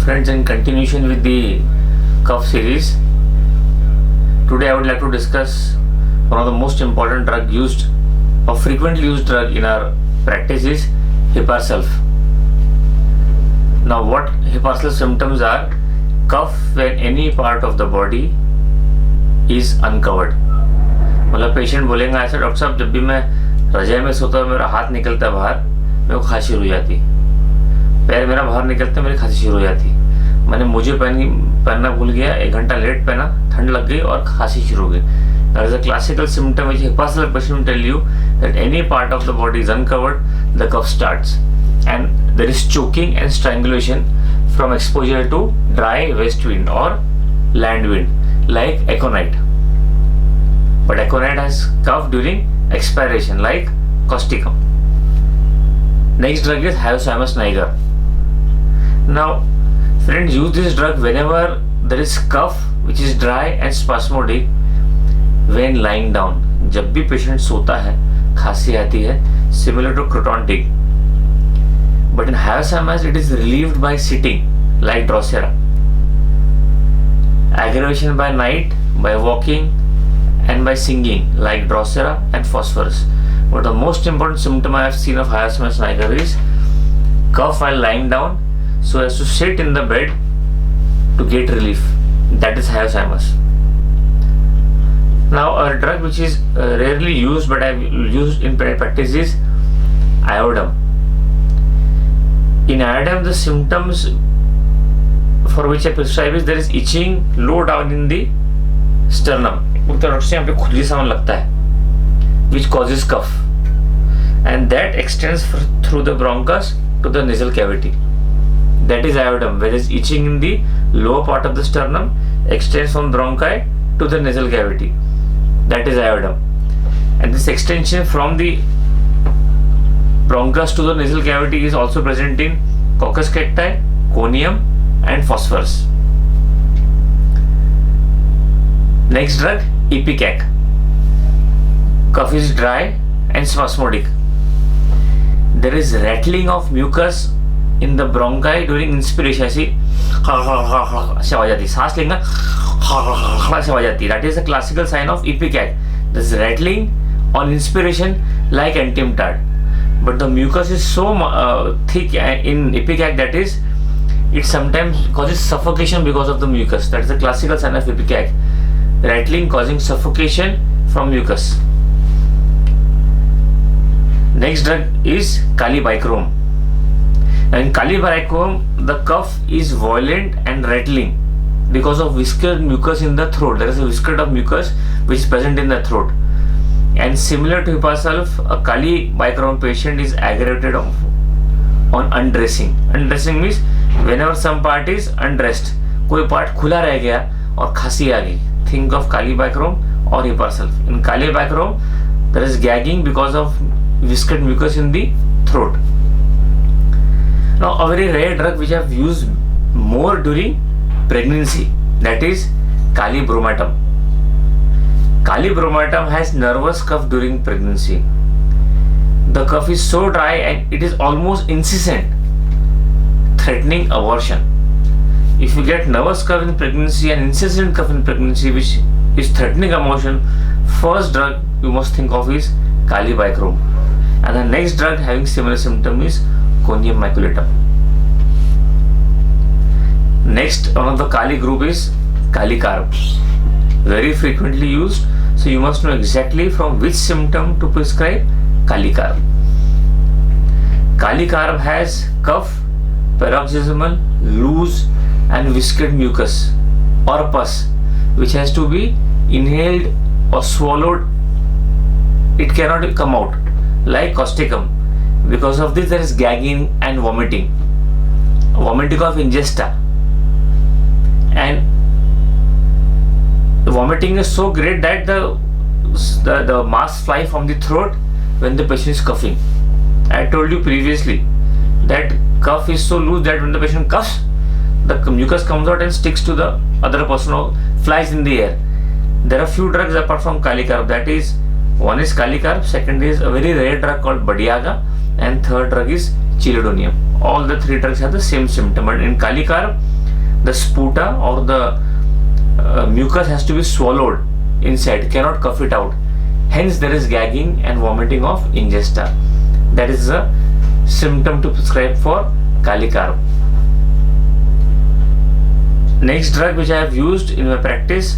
friends, in continuation with the cough series, today I would like to discuss one of the most important drug used or frequently used drug in our practice is Hipar-Sulf. Now what Hipar-Sulf symptoms are? Cough when any part of the body is uncovered. मतलब patient बोलेगा ऐसा, doctor साहब जब भी मैं रजाई में सोता हूँ मेरा हाथ निकलता है बाहर, मेरे को खांसी हो जाती, पैर मेरा बाहर निकलता है, मेरी खांसी शुरू हो जाती, मैंने मुझे पहनना भूल गया, 1 घंटा लेट पहना, ठंड लग गई और खांसी शुरू हो गई. That is a classical symptom which Hipar-Sulf patient will tell you that any part of the body is uncovered, the cough starts, and there is choking and strangulation from exposure to dry west wind or land wind like aconite. But aconite has cough during expiration like causticum. Next drug is Hyoscyamus niger. Now friends, use this drug whenever there is cough which is dry and spasmodic when lying down. जब भी patient सोता है खांसी आती है, similar to croton tick. But in Hyoscyamus it is relieved by sitting like Drosera. Aggravation by night, by walking and by singing like Drosera and Phosphorus. But the most important symptom I have seen of Hyoscyamus niger is cough while lying down, so as to sit in the bed to get relief. That is Hyoscyamus. Now a drug which is rarely used but I have used in practice is iodine. In iodine the symptoms for which I prescribe is there is itching low down in the sternum, यहाँ पे खुजली सा लगता है, which causes cough, and that extends through the bronchus to the nasal cavity. That is iodine. Whereas itching in the lower part of the sternum extends from bronchi to the nasal cavity. That is iodine. And this extension from the bronchus to the nasal cavity is also present in Coccus cacti, Conium and Phosphorus. Next drug, Ipecac. Cough is dry and spasmodic. There is rattling of mucus in the bronchi during inspiration. ऐसी ऐसे आवाज आती, सांस लेंगे ऐसे आवाज आती. That is a classical sign of Ipecac. There is rattling on inspiration like Antium-Tard. But the mucus is so thick in Ipecac that is, it sometimes causes suffocation because of the mucus. That is the classical sign of Ipecac. Rattling causing suffocation from mucus. Next drug is Calibachrome. Now in Calibachrome, the cough is violent and rattling because of viscid mucus in the throat. There is a viscid of mucus which is present in the throat. And similar to Hipar-Sulf, a Calibachrome patient is aggravated on undressing. Undressing means whenever some part is undressed, कोई part खुला रह गया और खांसी आ गई. Think of Calibachrome or Hipar-Sulf. In Calibachrome, there is gagging because of viscid mucus in the throat. Now a very rare drug which I have used more during pregnancy, that is Calibromatum. Calibromatum has nervous cough during pregnancy. The cough is so dry and it is almost incessant, threatening abortion. If you get nervous cough in pregnancy and incessant cough in pregnancy which is threatening abortion, first drug you must think of is Calibachrome. And the next drug having similar symptom is Conium maculatum. Next one of the Kali group is Calicarb. Very frequently used, so you must know exactly from which symptom to prescribe Calicarb. Calicarb has cough, paroxysmal, loose and viscid mucus or pus which has to be inhaled or swallowed. It cannot come out like causticum. Because of this there is gagging and vomiting of ingesta, and the vomiting is so great that the mass fly from the throat when the patient is coughing. I told you previously that cough is so loose that when the patient coughs, the mucus comes out and sticks to the other person or flies in the air. There are few drugs apart from Calicarb. That is, one is Calicarb, second is a very rare drug called Badiaga, and third drug is Chelidonium. all the three drugs have the same symptom. But in Kalikarp, the sputa or the mucus has to be swallowed inside, cannot cough it out. Hence there is gagging and vomiting of ingesta. That is a symptom to prescribe for Kalikarp. Next drug which I have used in my practice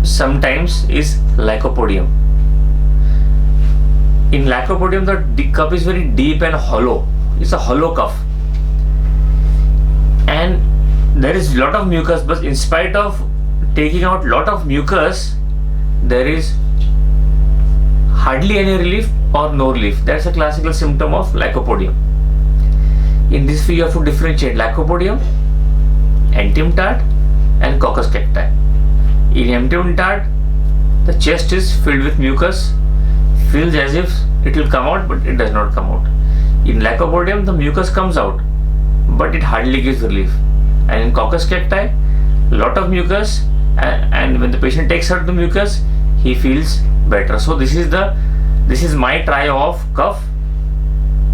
sometimes is Lycopodium. In Lycopodium, the cuff is very deep and hollow. It's a hollow cuff, and there is lot of mucus. But in spite of taking out lot of mucus, there is hardly any relief or no relief. That's a classical symptom of Lycopodium. In this, we have to differentiate Lycopodium, Entium-Tart, and Coccus cacti. In Entium-Tart, the chest is filled with mucus, feels as if it will come out, but it does not come out. In Lycopodium, the mucus comes out, but it hardly gives relief. And in Coccus cacti, lot of mucus, and when the patient takes out the mucus, he feels better. So this is my trio of cough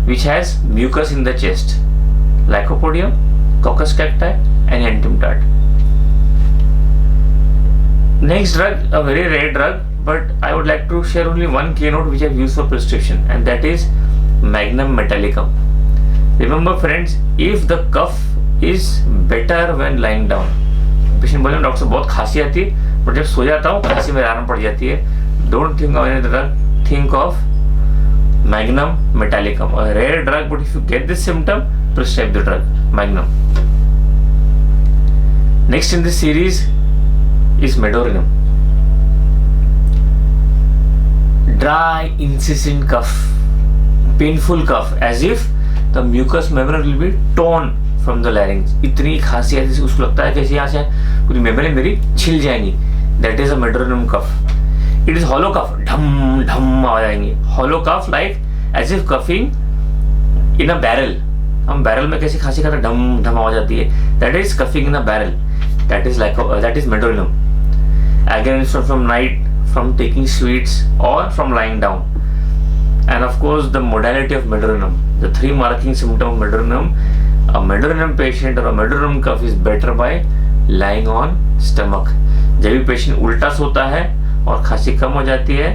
which has mucus in the chest: Lycopodium, Coccus cacti, and Entium-Tart. Next drug, a very rare drug, but I would like to share only one keynote which I have used for prescription, and that is Magnum Metallicum. Remember friends, if the cough is better when lying down. Patient बोले doctor साहब बहुत खांसी आती है, but जब सो जाता हूँ खांसी में आराम पड़ जाती है. Don't think of any drug, think of Magnum Metallicum, a rare drug, but if you get this symptom, prescribe the drug Magnum. Next in this series is Medorinum. Dry, incessant cough, painful cough, as if the mucous membrane will be torn from the larynx. इतनी खांसी आती है उसको लगता है कि यहाँ से पूरी मेम्ब्रेन मेरी छिल जाएंगी. That is a Medorinum cough. It is hollow cough, ढम ढम आवाज आएंगी. Hollow cough like as if coughing in a barrel. हम बैरल में कैसी खांसी खाते ढम ढम आवाज आती है. That is coughing in a barrel. That is Medorinum. Again, it's from night, from taking sweets, or from lying down. And of course, the modality of Medorinum. The three marking symptoms of Medorinum. A Medorinum patient or a Medorinum cough is better by lying on stomach. जब भी patient उल्टा सोता है और खांसी कम हो जाती है,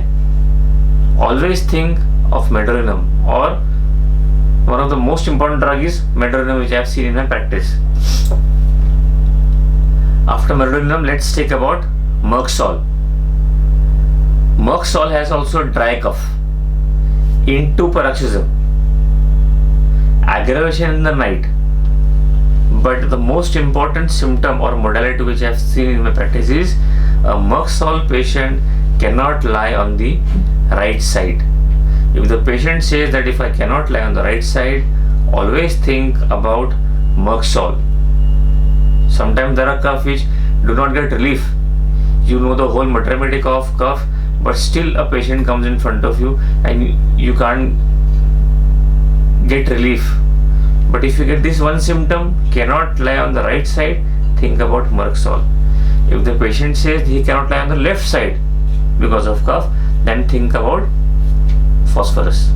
always think of Medorinum. Or one of the most important drug is Medorinum, which I have seen in my practice. After Medorinum, let's take about Merxol. Merxol has also dry cough into paroxysm, aggravation in the night. But the most important symptom or modality which I have seen in my practice is a Merxol patient cannot lie on the right side. If the patient says that if I cannot lie on the right side, always think about Merxol. Sometimes there are cough which do not get relief. You know the whole mathematics of cough, but still a patient comes in front of you and you can't get relief. But if you get this one symptom, cannot lie on the right side, think about Merxol. If the patient says he cannot lie on the left side because of cough, then think about phosphorus.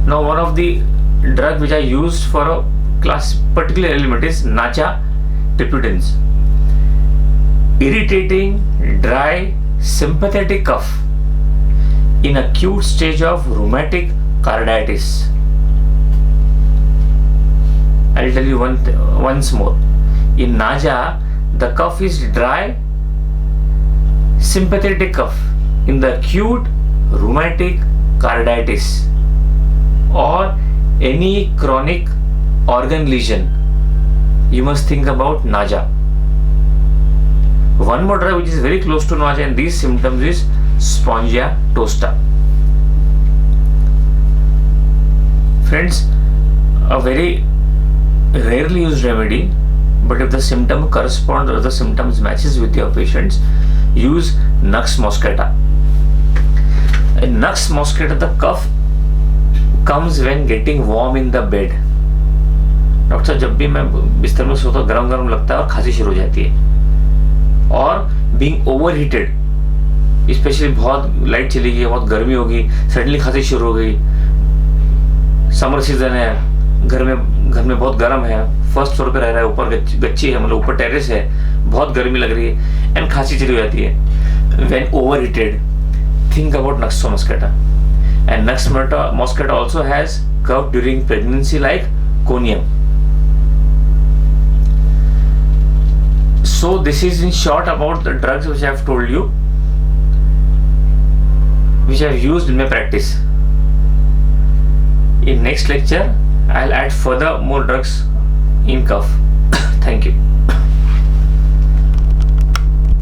Now, one of the drug which I used for a particular element is Nacha Triptans. Irritating, dry, sympathetic cough in acute stage of rheumatic carditis. I'll tell you once more. In Naja, the cough is dry, sympathetic cough in the acute rheumatic carditis or any chronic organ lesion. You must think about Naja. One more drug which is very close to Naja and these symptoms is Spongia tosta. Friends, a very rarely used remedy, but if the symptom corresponds or the symptoms matches with your patients, use Nux moscata. In Nux moscata, the cough comes when getting warm in the bed. Doctor साहब, जब भी मैं बिस्तर में सोता हूँ गरम गरम लगता है और खांसी शुरू हो जाती है. और बीइंग ओवरहीटेड, स्पेशली बहुत लाइट चली गई, बहुत गर्मी होगी, सडनली खांसी शुरू हो गई, समर सीजन है, घर में बहुत गर्म है, फर्स्ट फ्लोर पे रह रहा है, ऊपर गच्ची है, मतलब ऊपर टेरेस है, बहुत गर्मी लग रही है एंड खांसी चली हो जाती है. When over heated, think about Nux mosquito. And Nux mosquito also has curve during pregnancy like conium. So this is in short about the drugs which I have told you, which I have used in my practice. In next lecture, I'll add further more drugs in cough. Thank you.